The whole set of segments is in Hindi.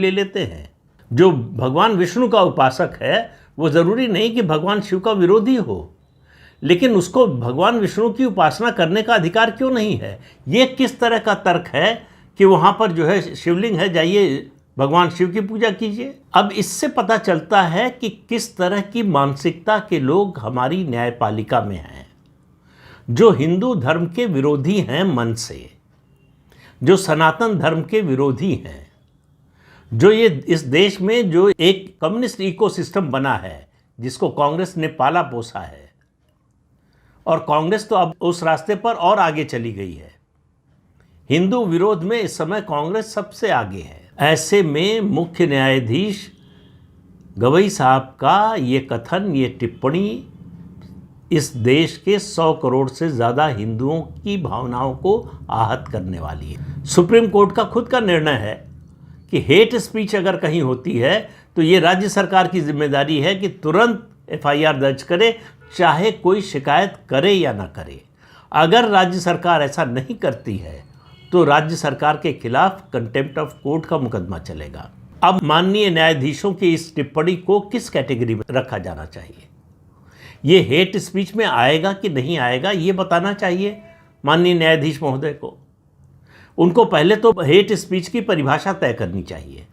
ले लेते हैं। जो भगवान विष्णु का उपासक है वो ज़रूरी नहीं कि भगवान शिव का विरोधी हो, लेकिन उसको भगवान विष्णु की उपासना करने का अधिकार क्यों नहीं है? ये किस तरह का तर्क है कि वहाँ पर जो है शिवलिंग है, जाइए भगवान शिव की पूजा कीजिए। अब इससे पता चलता है कि किस तरह की मानसिकता के लोग हमारी न्यायपालिका में हैं, जो हिंदू धर्म के विरोधी हैं मन से, जो सनातन धर्म के विरोधी हैं, जो ये इस देश में जो एक कम्युनिस्ट इकोसिस्टम बना है जिसको कांग्रेस ने पाला पोसा है, और कांग्रेस तो अब उस रास्ते पर और आगे चली गई है। हिंदू विरोध में इस समय कांग्रेस सबसे आगे है। ऐसे में मुख्य न्यायाधीश गवई साहब का ये कथन, ये टिप्पणी इस देश के 100 करोड़ से ज़्यादा हिंदुओं की भावनाओं को आहत करने वाली है। सुप्रीम कोर्ट का खुद का निर्णय है कि हेट स्पीच अगर कहीं होती है तो ये राज्य सरकार की जिम्मेदारी है कि तुरंत FIR दर्ज करे, चाहे कोई शिकायत करे या ना करे। अगर राज्य सरकार ऐसा नहीं करती है तो राज्य सरकार के खिलाफ कंटेम्प्ट ऑफ कोर्ट का मुकदमा चलेगा। अब माननीय न्यायाधीशों की इस टिप्पणी को किस कैटेगरी में रखा जाना चाहिए? ये हेट स्पीच में आएगा कि नहीं आएगा, ये बताना चाहिए माननीय न्यायाधीश महोदय को। उनको पहले तो हेट स्पीच की परिभाषा तय करनी चाहिए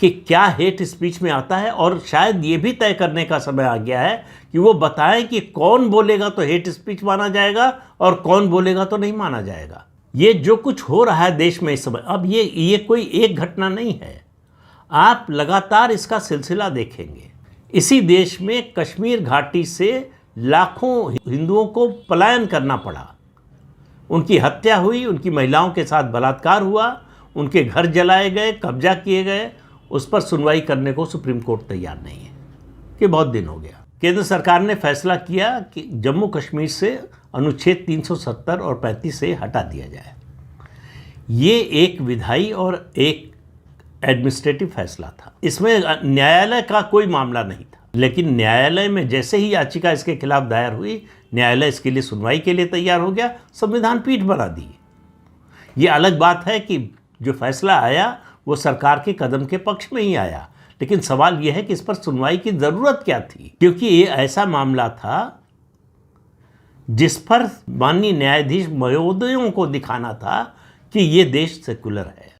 कि क्या हेट स्पीच में आता है, और शायद ये भी तय करने का समय आ गया है कि वो बताएं कि कौन बोलेगा तो हेट स्पीच माना जाएगा और कौन बोलेगा तो नहीं माना जाएगा। ये जो कुछ हो रहा है देश में इस समय, अब ये कोई एक घटना नहीं है, आप लगातार इसका सिलसिला देखेंगे। इसी देश में कश्मीर घाटी से लाखों हिंदुओं को पलायन करना पड़ा, उनकी हत्या हुई, उनकी महिलाओं के साथ बलात्कार हुआ, उनके घर जलाए गए, कब्जा किए गए। उस पर सुनवाई करने को सुप्रीम कोर्ट तैयार नहीं है कि बहुत दिन हो गया। केंद्र सरकार ने फैसला किया कि जम्मू कश्मीर से अनुच्छेद 370 और 35 से हटा दिया जाए। ये एक विधायी और एक एडमिनिस्ट्रेटिव फैसला था, इसमें न्यायालय का कोई मामला नहीं था। लेकिन न्यायालय में जैसे ही याचिका इसके खिलाफ दायर हुई, न्यायालय इसके लिए सुनवाई के लिए तैयार हो गया, संविधान पीठ बना दी। ये अलग बात है कि जो फैसला आया वो सरकार के कदम के पक्ष में ही आया, लेकिन सवाल यह है कि इस पर सुनवाई की ज़रूरत क्या थी, क्योंकि ये ऐसा मामला था जिस पर माननीय न्यायाधीश महोदयों को दिखाना था कि ये देश सेकुलर है।